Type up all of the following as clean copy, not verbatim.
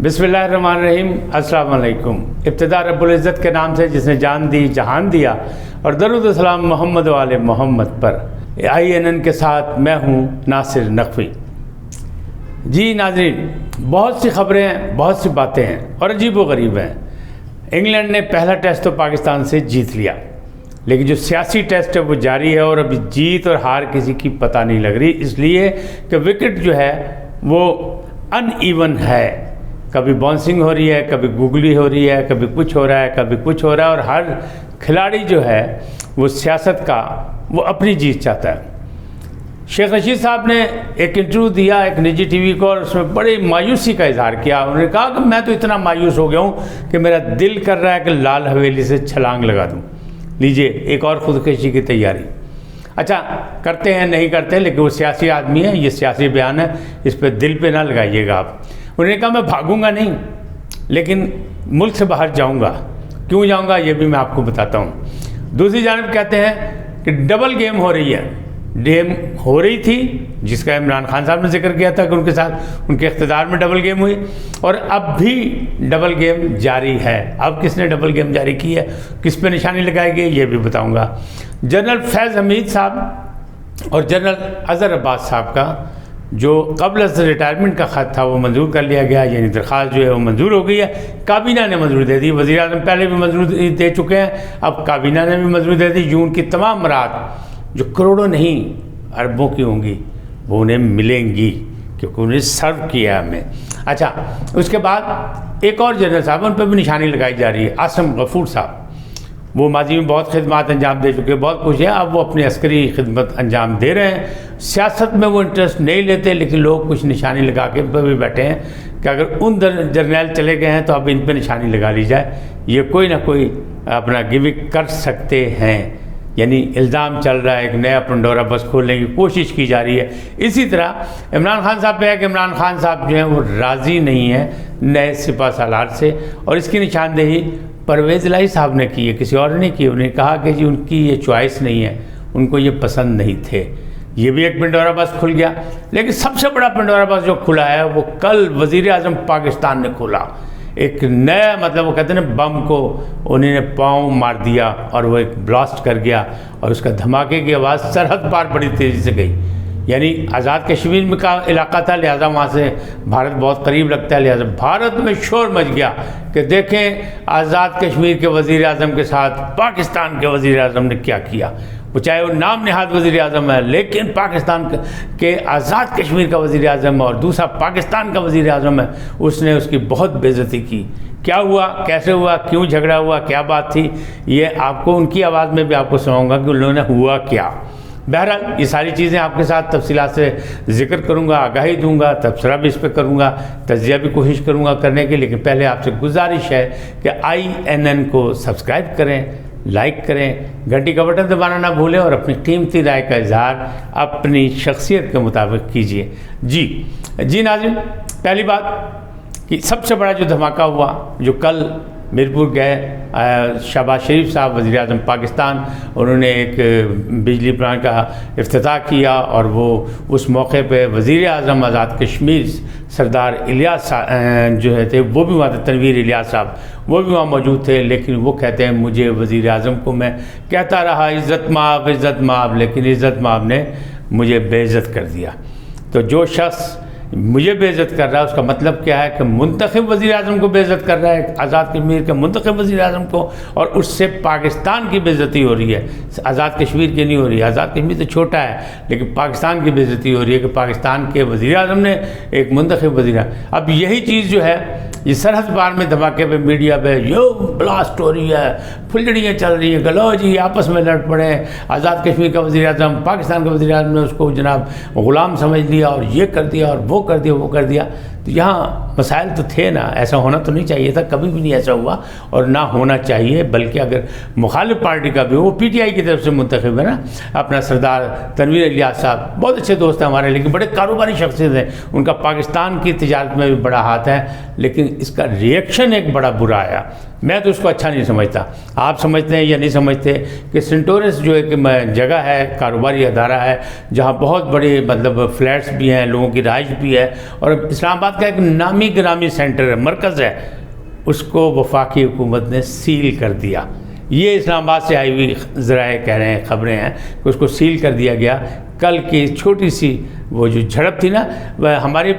بسم اللہ الرحمن الرحیم، السلام علیکم۔ ابتدا رب العزت کے نام سے جس نے جان دی جہان دیا، اور درود و سلام محمد و آل محمد پر۔ INN کے ساتھ میں ہوں ناصر نقوی۔ جی ناظرین، بہت سی خبریں ہیں، بہت سی باتیں ہیں اور عجیب و غریب ہیں۔ انگلینڈ نے پہلا ٹیسٹ تو پاکستان سے جیت لیا، لیکن جو سیاسی ٹیسٹ ہے وہ جاری ہے اور ابھی جیت اور ہار کسی کی پتہ نہیں لگ رہی، اس لیے کہ وکٹ جو ہے وہ ان ایون ہے۔ کبھی باؤنسنگ ہو رہی ہے، کبھی گوگلی ہو رہی ہے، کبھی کچھ ہو رہا ہے، کبھی کچھ ہو رہا ہے، اور ہر کھلاڑی جو ہے وہ سیاست کا وہ اپنی جیت چاہتا ہے۔ شیخ رشید صاحب نے ایک انٹرویو دیا ایک نجی ٹی وی کو، اور اس میں بڑی مایوسی کا اظہار کیا۔ انہوں نے کہا کہ میں تو اتنا مایوس ہو گیا ہوں کہ میرا دل کر رہا ہے کہ لال حویلی سے چھلانگ لگا دوں۔ لیجئے ایک اور خودکشی کی تیاری۔ اچھا کرتے ہیں نہیں کرتے، لیکن وہ سیاسی آدمی ہے، یہ سیاسی بیان ہے، اس پہ دل پہ نہ لگائیے گا آپ۔ انہوں نے کہا میں بھاگوں گا نہیں، لیکن ملک سے باہر جاؤں گا۔ کیوں جاؤں گا یہ بھی میں آپ کو بتاتا ہوں۔ دوسری جانب کہتے ہیں کہ ڈبل گیم ہو رہی ہے۔ گیم ہو رہی تھی جس کا عمران خان صاحب نے ذکر کیا تھا کہ ان کے ساتھ ان کے اقتدار میں ڈبل گیم ہوئی، اور اب بھی ڈبل گیم جاری ہے۔ اب کس نے ڈبل گیم جاری کی ہے، کس پہ نشانی لگائی گئی، یہ بھی بتاؤں گا۔ جنرل فیض حمید صاحب اور جنرل اظہر عباس صاحب کا جو قبل از ریٹائرمنٹ کا خط تھا وہ منظور کر لیا گیا، یعنی درخواست جو ہے وہ منظور ہو گئی ہے۔ کابینہ نے منظور دے دی، وزیر اعظم پہلے بھی منظور دے چکے ہیں، اب کابینہ نے بھی منظور دے دی۔ جون کی تمام مراحت جو کروڑوں نہیں اربوں کی ہوں گی وہ انہیں ملیں گی، کیونکہ انہیں سرو کیا ہمیں۔ اچھا اس کے بعد ایک اور جنرل صاحب، ان پہ بھی نشانی لگائی جا رہی ہے، عاصم غفور صاحب۔ وہ ماضی میں بہت خدمات انجام دے چکے، بہت کچھ ہے، اب وہ اپنی عسکری خدمت انجام دے رہے ہیں۔ سیاست میں وہ انٹرسٹ نہیں لیتے، لیکن لوگ کچھ نشانی لگا کے ان پہ بھی بیٹھے ہیں کہ اگر ان جرنیل چلے گئے ہیں تو اب ان پہ نشانی لگا لی جائے، یہ کوئی نہ کوئی اپنا گیوک کر سکتے ہیں۔ یعنی الزام چل رہا ہے، ایک نیا پنڈورا بس کھولنے کی کوشش کی جا رہی ہے۔ اسی طرح عمران خان صاحب پہ ہے کہ عمران خان صاحب جو ہیں وہ راضی نہیں ہیں نئے سپہ سالار سے، اور اس کی نشاندہی پرویز الہی صاحب نے کی ہے، کسی اور نے کی۔ انہوں نے کہا کہ جی ان کی یہ چوائس نہیں ہے، ان کو یہ پسند نہیں تھے۔ یہ بھی ایک پنڈورا بس کھل گیا، لیکن سب سے بڑا پنڈورا بس جو کھلا ہے وہ کل وزیر اعظم پاکستان نے کھولا۔ ایک نیا مطلب وہ کہتے ہیں نا بم کو انہوں نے پاؤں مار دیا اور وہ ایک بلاسٹ کر گیا، اور اس کا دھماکے کی آواز سرحد پار بڑی تیزی سے گئی۔ یعنی آزاد کشمیر میں کا علاقہ تھا، لہٰذا وہاں سے بھارت بہت قریب لگتا ہے، لہٰذا بھارت میں شور مچ گیا کہ دیکھیں آزاد کشمیر کے وزیر اعظم کے ساتھ پاکستان کے وزیر اعظم نے کیا کیا۔ وہ چاہے وہ نام نہاد وزیر اعظم ہے، لیکن پاکستان کے آزاد کشمیر کا وزیر اعظم اور دوسرا پاکستان کا وزیر اعظم ہے، اس نے اس کی بہت بے عزتی کی۔ کیا ہوا، کیسے ہوا، کیوں جھگڑا ہوا، کیا بات تھی، یہ آپ کو ان کی آواز میں بھی آپ کو سناؤں گا کہ انہوں نے ہوا کیا۔ بہرحال یہ ساری چیزیں آپ کے ساتھ تفصیلات سے ذکر کروں گا، آگاہی دوں گا، تبصرہ بھی اس پہ کروں گا، تجزیہ بھی کوشش کروں گا کرنے کی، لیکن پہلے آپ سے گزارش ہے کہ INN کو سبسکرائب کریں، لائک کریں، گھنٹی کا بٹن دبانا نہ بھولیں، اور اپنی قیمتی رائے کا اظہار اپنی شخصیت کے مطابق کیجیے۔ جی ناظرین، پہلی بات کہ سب سے بڑا جو دھماکہ ہوا، جو کل میرپور گئے شہباز شریف صاحب وزیر اعظم پاکستان، انہوں نے ایک بجلی پلانٹ کا افتتاح کیا، اور وہ اس موقع پہ وزیر اعظم آزاد کشمیر سردار الیاس جو ہے تھے، وہ بھی وہاں تھے، تنویر الیاس صاحب وہ بھی وہاں موجود تھے، لیکن وہ کہتے ہیں مجھے وزیر اعظم کو میں کہتا رہا عزت مآب عزت مآب، لیکن عزت مآب نے مجھے بے عزت کر دیا۔ تو جو شخص مجھے بے عزت کر رہا ہے اس کا مطلب کیا ہے کہ منتخب وزیر اعظم کو بے عزت کر رہا ہے، آزاد کشمیر کے منتخب وزیر اعظم کو، اور اس سے پاکستان کی بے عزتی ہو رہی ہے، آزاد کشمیر کی نہیں ہو رہی ہے۔ آزاد کشمیر تو چھوٹا ہے، لیکن پاکستان کی بے عزتی ہو رہی ہے کہ پاکستان کے وزیر اعظم نے ایک منتخب وزیر اعظم۔ اب یہی چیز جو ہے یہ سرحد پار میں دھماکے پہ میڈیا پہ یو بلاسٹ ہو رہی ہے، پھلڑیاں چل رہی ہیں، گلو جی آپس میں لڑ پڑے، آزاد کشمیر کا وزیر اعظم پاکستان کا وزیر اعظم نے اس کو جناب غلام سمجھ لیا، اور یہ کر دیا اور وہ کر دیا وہ کر دیا۔ تو یہاں مسائل تو تھے نا، ایسا ہونا تو نہیں چاہیے تھا، کبھی بھی نہیں ایسا ہوا اور نہ ہونا چاہیے، بلکہ اگر مخالف پارٹی کا بھی وہ PTI کی طرف سے منتخب ہے نا، اپنا سردار تنویر الیاس صاحب بہت اچھے دوست ہیں ہمارے، لیکن بڑے کاروباری شخصیت ہیں، ان کا پاکستان کی تجارت میں بھی بڑا ہاتھ ہے، لیکن اس کا ریئیکشن ایک بڑا برا آیا۔ میں تو اس کو اچھا نہیں سمجھتا. آپ سمجھتے ہیں یا نہیں سمجھتے کہ سینٹورس جو ایک جگہ ہے, کاروباری ادارہ ہے, جہاں بہت بڑے مطلب فلیٹس بھی ہیں, لوگوں کی رہائش بھی ہے, اور اسلام آباد کا ایک نامی گرامی سینٹر ہے, مرکز ہے, اس کو وفاقی حکومت نے سیل کر دیا. یہ اسلام آباد سے آئی ہوئی ذرائع کہہ رہے ہیں, خبریں ہیں کہ اس کو سیل کر دیا گیا. کل کی چھوٹی سی وہ جو جھڑپ تھی نا, ہماری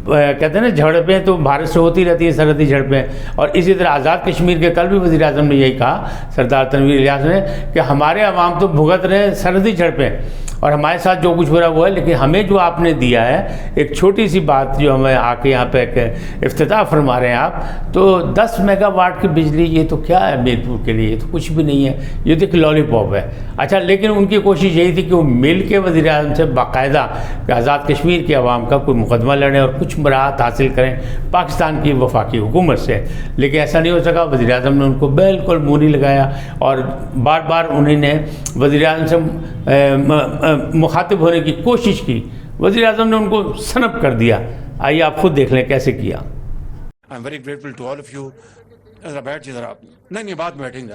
کہتے ہیں نا جھڑپیں تو بھارت سے ہوتی رہتی ہیں, سرحدی جھڑپیں, اور اسی طرح آزاد کشمیر کے کل بھی وزیر اعظم نے یہی کہا, سردار تنویر الیاس نے, کہ ہمارے عوام تو بھگت رہے ہیں سرحدی جھڑپیں, اور ہمارے ساتھ جو کچھ ہو رہا ہے وہ ہے, لیکن ہمیں جو آپ نے دیا ہے ایک چھوٹی سی بات جو ہمیں آ کے یہاں پہ ایک افتتاح فرما رہے ہیں آپ, تو 10 میگا واٹ کی بجلی, یہ تو کیا ہے میرپور کے لیے, یہ تو کچھ بھی نہیں ہے, یہ تو ایک لالی پاپ ہے. اچھا, لیکن ان کی کوشش یہی تھی کہ وہ مل کے وزیر اعظم سے باقاعدہ کہ آزاد کشمیر کے عوام کا کوئی مقدمہ لڑیں اور کچھ مراحت حاصل کریں پاکستان کی وفاقی حکومت سے, لیکن ایسا نہیں ہو سکا. وزیر اعظم نے ان کو بالکل منہ نہیں لگایا, اور بار بار انہوں نے وزیر اعظم سے مخاطب ہونے کی کوشش کی. وزیر اعظم نے ان کو سنپ کر دیا. آئیے آپ خود دیکھ لیں کیسے کیا. I am very grateful to all of you. ذرا بیٹھ جائیے, ذرا نہیں بعد میں بیٹھیں گے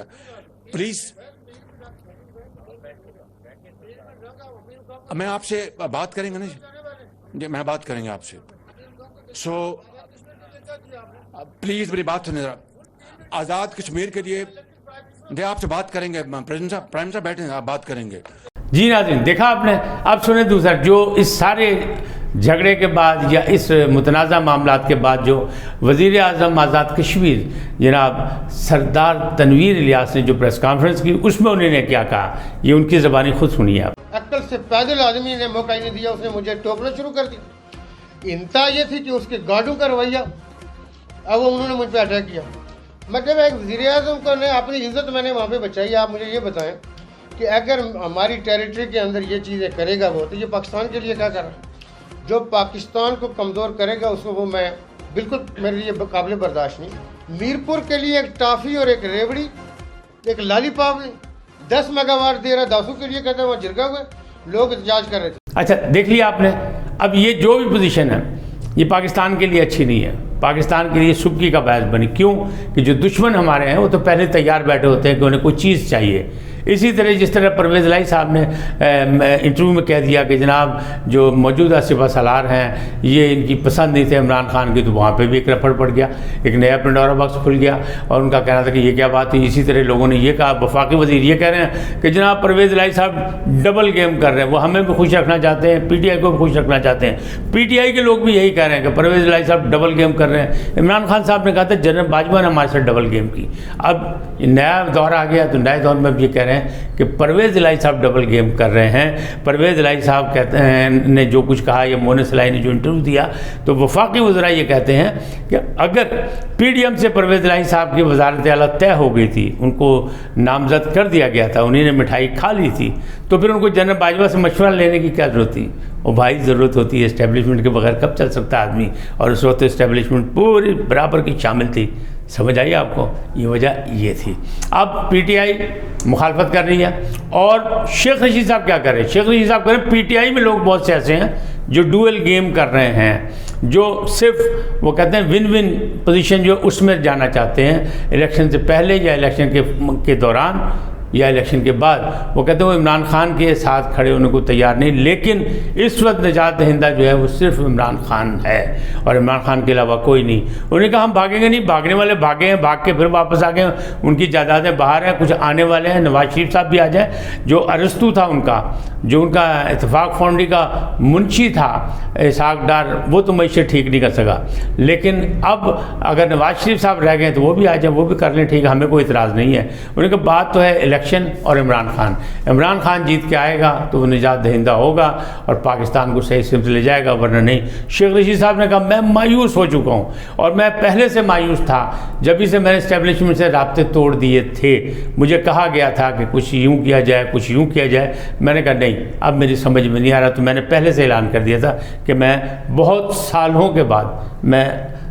پلیز. میں آپ سے بات کریں گے نا جی, میں بات کریں گے آپ سے. سو پلیز میری بات سنیں ذرا. آزاد کشمیر کے لیے آپ سے بات کریں گے, پرائم صاحب بیٹھیں گے, آپ بات کریں گے. جی ناظرین, دیکھا آپ نے. اب سنیں دوسرا, جو اس سارے جھگڑے کے بعد یا اس متنازع معاملات کے بعد جو وزیر اعظم آزاد کشمیر جناب سردار تنویر الیاس نے جو پریس کانفرنس کی, اس میں انہوں نے کیا کہا, یہ ان کی زبانی خود سنیے آپ. عقل سے پیدل آدمی نے موقع ہی نہیں دیا, اس نے مجھے ٹوکنا شروع کر دیا. انتہا یہ تھی کہ اس کے گارڈوں کا رویہ, اب وہ انہوں نے مجھ پہ اٹیک کیا. مطلب ایک وزیر اعظم کو نے اپنی عزت میں نے وہاں پہ بچائی. آپ مجھے یہ بتائیں کہ اگر ہماری ٹیریٹری کے اندر یہ چیزیں کرے گا وہ, تو یہ پاکستان کے لیے کیا کر رہا ہے؟ جو پاکستان کو کمزور کرے گا اس کو وہ میں بالکل میرے لیے قابل برداشت نہیں. میرپور کے لیے ایک ٹافی اور ایک ریوڑی, ایک lolly pop 10 mega what they رہا, داسوں کے لیے کہتے ہیں وہاں جرگا ہوئے لوگ احتجاج کر رہے تھے. اچھا دیکھ لیا آپ نے. اب یہ جو بھی پوزیشن ہے یہ پاکستان کے لیے اچھی نہیں ہے, پاکستان کے لیے سبکی کا باعث بنی. کیوں کہ جو دشمن ہمارے ہیں وہ تو پہلے تیار بیٹھے ہوتے ہیں کہ انہیں کوئی چیز چاہیے. اسی طرح جس طرح پرویز الہی صاحب نے انٹرویو میں کہہ دیا کہ جناب جو موجودہ سپہ سالار ہیں یہ ان کی پسند نہیں تھے عمران خان کی, تو وہاں پہ بھی ایک رفڑ پڑ گیا, ایک نیا پنڈورا باکس کھل گیا, اور ان کا کہنا تھا کہ یہ کیا بات ہے. اسی طرح لوگوں نے یہ کہا, وفاقی وزیر یہ کہہ رہے ہیں کہ جناب پرویز الہی صاحب ڈبل گیم کر رہے ہیں, وہ ہمیں بھی خوش رکھنا چاہتے ہیں, پی ٹی آئی کو بھی خوش رکھنا چاہتے ہیں. پی ٹی آئی کے لوگ بھی یہی کہہ رہے ہیں کہ پرویز الہی صاحب ڈبل گیم کر رہے ہیں. عمران خان صاحب نے کہا تھا جنرل باجوہ نے ہمارے ساتھ ڈبل گیم کی. اب نیا دور آ گیا, تو نئے دور میں اب یہ کہہ رہے ہیں کہ پرویز الہی صاحب ڈبل گیم کر رہے ہیں. پرویز الہی صاحب کہتے ہیں نے جو کچھ کہا, یا مونس الہی نے جو انٹرویو دیا, تو وفاقی وزراء یہ کہتے ہیں کہ اگر پی ڈی ایم سے پرویز الہی صاحب کی وزارت اعلیٰ طے ہو گئی تھی, ان کو نامزد کر دیا گیا تھا, انہیں نے مٹھائی کھا لی تھی, تو پھر ان کو جنرل باجوہ سے مشورہ لینے کی کیا ضرورت تھی؟ اور بھائی ضرورت ہوتی ہے, اسٹیبلشمنٹ کے بغیر کب چل سکتا ہے آدمی, اور اس وقت اسٹیبلشمنٹ پوری برابر کی شامل تھی. سمجھ آئیے آپ کو, یہ وجہ یہ تھی. اب پی ٹی آئی مخالفت کر رہی ہے, اور شیخ رشید صاحب کیا کر رہے ہیں؟ شیخ رشید صاحب کہہ رہے ہیں پی ٹی آئی میں لوگ بہت سے ایسے ہیں جو ڈوئل گیم کر رہے ہیں, جو صرف وہ کہتے ہیں ون ون پوزیشن جو اس میں جانا چاہتے ہیں, الیکشن سے پہلے یا الیکشن کے دوران یا الیکشن کے بعد. وہ کہتے ہیں وہ عمران خان کے ساتھ کھڑے ہونے کو تیار نہیں, لیکن اس وقت نجات دہندہ جو ہے وہ صرف عمران خان ہے, اور عمران خان کے علاوہ کوئی نہیں. انہوں نے کہا ہم بھاگیں گے نہیں, بھاگنے والے بھاگے ہیں, بھاگ کے پھر واپس آ گئے, ان کی جائیدادیں باہر ہیں, کچھ آنے والے ہیں. نواز شریف صاحب بھی آ جائیں, جو ارسطو تھا ان کا, جو ان کا اتفاق فاؤنڈری کا منشی تھا اسحاق ڈار, وہ تو معیشت ٹھیک نہیں کر سکا, لیکن اب اگر نواز شریف صاحب رہ گئے تو وہ بھی آ جائیں, وہ بھی کر لیں, ٹھیک ہے, ہمیں کوئی اعتراض نہیں ہے. انہوں نے کہا بات تو ہے الیکشن اور عمران خان. عمران خان جیت کے آئے گا تو وہ نجات دہندہ ہوگا اور پاکستان کو صحیح سمت لے جائے گا, ورنہ نہیں. شیخ رشید صاحب نے کہا میں مایوس ہو چکا ہوں, اور میں پہلے سے مایوس تھا, جبھی سے میں نے اسٹیبلشمنٹ سے رابطے توڑ دیے تھے. مجھے کہا گیا تھا کہ کچھ یوں کیا جائے, کچھ یوں کیا جائے. میں نے کہا نہیں, اب میری سمجھ میں نہیں آ رہا. تو میں نے پہلے سے اعلان کر دیا تھا کہ میں بہت سالوں کے بعد میں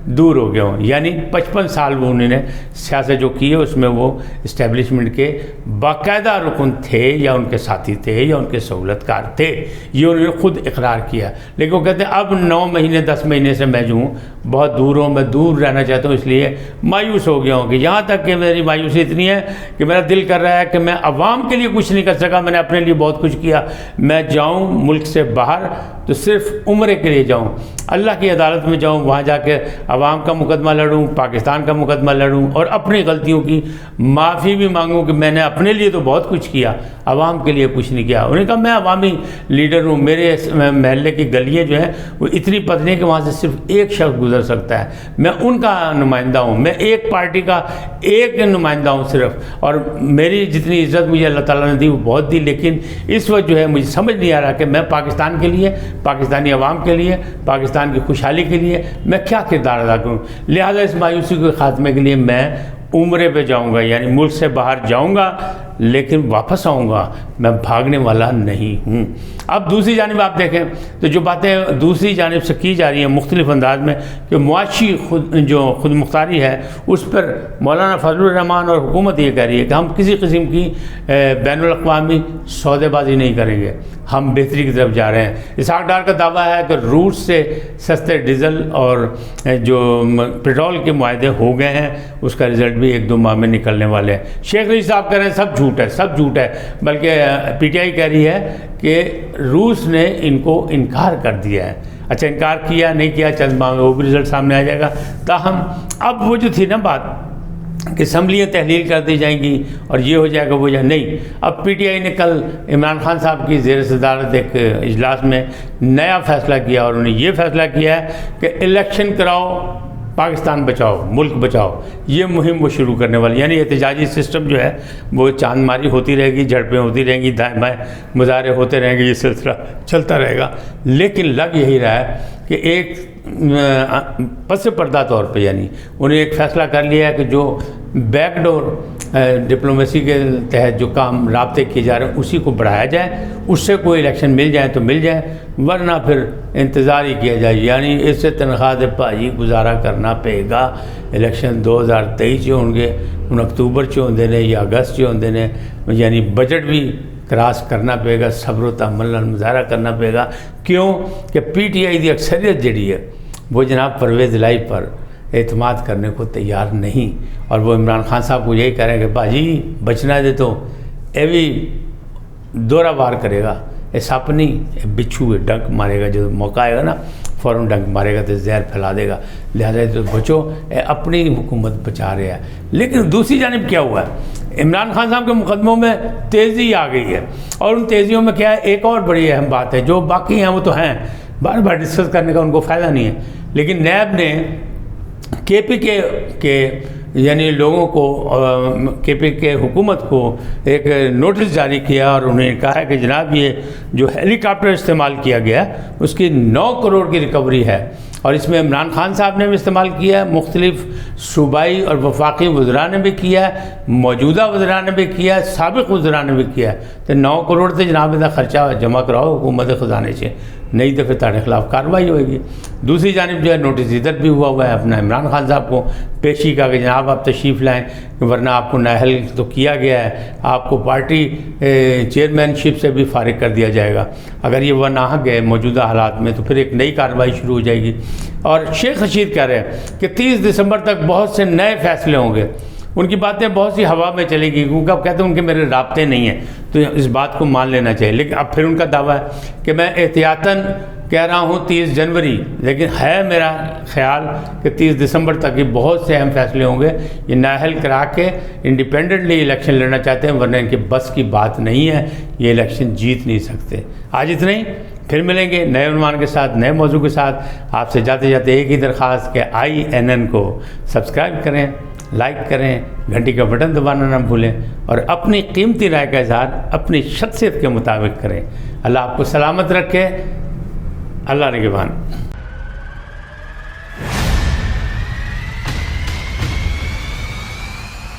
دور ہو گیا ہوں. یعنی 55 سال وہ انہوں نے سیاست جو کی ہے اس میں وہ اسٹیبلشمنٹ کے باقاعدہ رکن تھے یا ان کے ساتھی تھے یا ان کے سہولت کار تھے. یہ انہوں نے خود اقرار کیا. لیکن وہ کہتے ہیں اب 9 مہینے 10 مہینے سے میں جو ہوں بہت دور ہوں, میں دور رہنا چاہتا ہوں, اس لیے مایوس ہو گیا ہوں. کہ یہاں تک کہ میری مایوسی اتنی ہے کہ میرا دل کر رہا ہے کہ میں عوام کے لیے کچھ نہیں کر سکا, میں نے اپنے لیے بہت کچھ کیا, میں جاؤں ملک سے باہر تو صرف عمرے کے لیے جاؤں, اللہ کی عدالت میں جاؤں, وہاں جا کے عوام کا مقدمہ لڑوں, پاکستان کا مقدمہ لڑوں اور اپنی غلطیوں کی معافی بھی مانگوں کہ میں نے اپنے لیے تو بہت کچھ کیا, عوام کے لیے کچھ نہیں کیا. انہوں نے کہا میں عوامی لیڈر ہوں, میرے محلے کی گلیاں جو ہیں وہ اتنی پتلی ہیں کہ وہاں سے صرف ایک شخص گزر سکتا ہے, میں ان کا نمائندہ ہوں, میں ایک پارٹی کا ایک نمائندہ ہوں صرف, اور میری جتنی عزت مجھے اللہ تعالیٰ نے دی وہ بہت دی. لیکن اس وقت جو ہے مجھے سمجھ نہیں آ رہا کہ میں پاکستان کے لیے, پاکستانی عوام کے لیے, پاکستان کی خوشحالی کے لیے میں کیا کردار ادا کروں. لہذا اس مایوسی کے خاتمے کے لیے میں عمرے پہ جاؤں گا, یعنی ملک سے باہر جاؤں گا لیکن واپس آؤں گا, میں بھاگنے والا نہیں ہوں. اب دوسری جانب آپ دیکھیں تو جو باتیں دوسری جانب سے کی جا رہی ہیں مختلف انداز میں کہ معاشی خود مختاری ہے, اس پر مولانا فضل الرحمان اور حکومت یہ کہہ رہی ہے کہ ہم کسی قسم کی بین الاقوامی سودے بازی نہیں کریں گے, ہم بہتری کی طرف جا رہے ہیں. اسحاق ڈار کا دعویٰ ہے کہ روس سے سستے ڈیزل اور جو پیٹرول کے معاہدے ہو گئے ہیں اس کا رزلٹ بھی 1-2 ماہ میں نکلنے والے ہیں. شیخ رشید صاحب کہہ رہے ہیں سب جھوٹ ہے, سب جھوٹ ہے, بلکہ پی ٹی آئی کہہ رہی ہے کہ روس نے ان کو انکار کر دیا ہے. اچھا انکار کیا نہیں کیا چند ماہ میں وہ بھی رزلٹ سامنے آ جائے گا. تاہم اب وہ جو تھی نا بات کہ اسمبلیاں تحلیل کر دی جائیں گی اور یہ ہو جائے گا وہ یا نہیں. اب پی ٹی آئی نے کل عمران خان صاحب کی زیر صدارت ایک اجلاس میں نیا فیصلہ کیا اور انہوں نے یہ فیصلہ کیا ہے کہ الیکشن کراؤ, پاکستان بچاؤ, ملک بچاؤ, یہ مہم وہ شروع کرنے والی. یعنی احتجاجی سسٹم جو ہے وہ چاند ماری ہوتی رہے گی, جھڑپیں ہوتی رہیں گی, دائیں بائیں مظاہرے ہوتے رہیں گے, یہ سلسلہ چلتا رہے گا. لیکن لگ یہی رہا ہے کہ ایک پس پردہ طور پہ یعنی انہیں ایک فیصلہ کر لیا ہے کہ جو بیک ڈور ڈپلومیسی کے تحت جو کام رابطے کیے جا رہے ہیں اسی کو بڑھایا جائے, اس سے کوئی الیکشن مل جائے تو مل جائے, ورنہ پھر انتظار ہی کیا جائے. یعنی اس سے تنخواہ دے بھائی گزارا کرنا پے گا. الیکشن 2023 ہوں گے, ان اکتوبر ہوندے نے یا اگست ہوندے نے, یعنی بجٹ بھی کراس کرنا پے گا, صبر و تحمل مظاہرہ کرنا پے گا. کیوں کہ پی ٹی آئی دی اکثریت جڑی ہے وہ جناب پرویز الہی پر اعتماد کرنے کو تیار نہیں, اور وہ عمران خان صاحب کو یہی کہہ رہے ہیں کہ باجی بچنا دے تو اے بھی دورہ وار کرے گا, اے سپ نہیں اے بچھو ہے, ڈنک مارے گا, جو موقع آئے گا نا فوراً ڈنک مارے گا تو زہر پھیلا دے گا. لہٰذا تو بچو, اے اپنی حکومت بچا رہے ہیں. لیکن دوسری جانب کیا ہوا ہے, عمران خان صاحب کے مقدموں میں تیزی آ گئی ہے, اور ان تیزیوں میں کیا ہے, ایک اور بڑی اہم بات ہے, جو باقی ہیں وہ تو ہیں, بار بار ڈسکس کرنے کا ان کو فائدہ نہیں ہے, لیکن نیب نے کے پی کے یعنی لوگوں کو, کے پی کے حکومت کو ایک نوٹس جاری کیا اور انہیں کہا ہے کہ جناب یہ جو ہیلی کاپٹر استعمال کیا گیا اس کی 9 کروڑ کی ریکوری ہے, اور اس میں عمران خان صاحب نے بھی استعمال کیا ہے, مختلف صوبائی اور وفاقی وزراء نے بھی کیا ہے, موجودہ وزراء نے بھی کیا ہے, سابق وزراء نے بھی کیا ہے. تو 9 کروڑ سے جناب کا خرچہ جمع کراؤ حکومت خزانے سے, نہیں تو پھر تمہارے خلاف کارروائی ہوئے گی. دوسری جانب جو ہے نوٹس ادھر بھی ہوا ہے اپنا عمران خان صاحب کو پیشی کا کہ جناب آپ تشریف لائیں, ورنہ آپ کو نااہل تو کیا گیا ہے, آپ کو پارٹی چیئرمین شپ سے بھی فارغ کر دیا جائے گا. اگر یہ وہ نہ گئے موجودہ حالات میں تو پھر ایک نئی کارروائی شروع ہو جائے گی. اور شیخ رشید کہہ رہے ہیں کہ 30 دسمبر تک بہت سے نئے فیصلے ہوں گے. ان کی باتیں بہت سی ہوا میں چلے گی, کیونکہ اب کہتے ہیں ان کے میرے رابطے نہیں ہیں, تو اس بات کو مان لینا چاہیے. لیکن اب پھر ان کا دعویٰ ہے کہ میں احتیاطاً کہہ رہا ہوں 30 جنوری, لیکن ہے میرا خیال کہ 30 دسمبر تک یہ بہت سے اہم فیصلے ہوں گے. یہ نااہل کرا کے انڈیپینڈنٹلی الیکشن لڑنا چاہتے ہیں, ورنہ ان کے بس کی بات نہیں ہے, یہ الیکشن جیت نہیں سکتے. آج اتنا ہی, پھر ملیں گے نئے عنوان کے ساتھ, نئے موضوع کے ساتھ. آپ سے جاتے جاتے ایک ہی درخواست کہ INN کو سبسکرائب کریں, لائک کریں, گھنٹی کا بٹن دبانا نہ بھولیں, اور اپنی قیمتی رائے کا اظہار اپنی شخصیت کے مطابق کریں. اللہ آپ کو سلامت رکھے. اللہ نگہبان.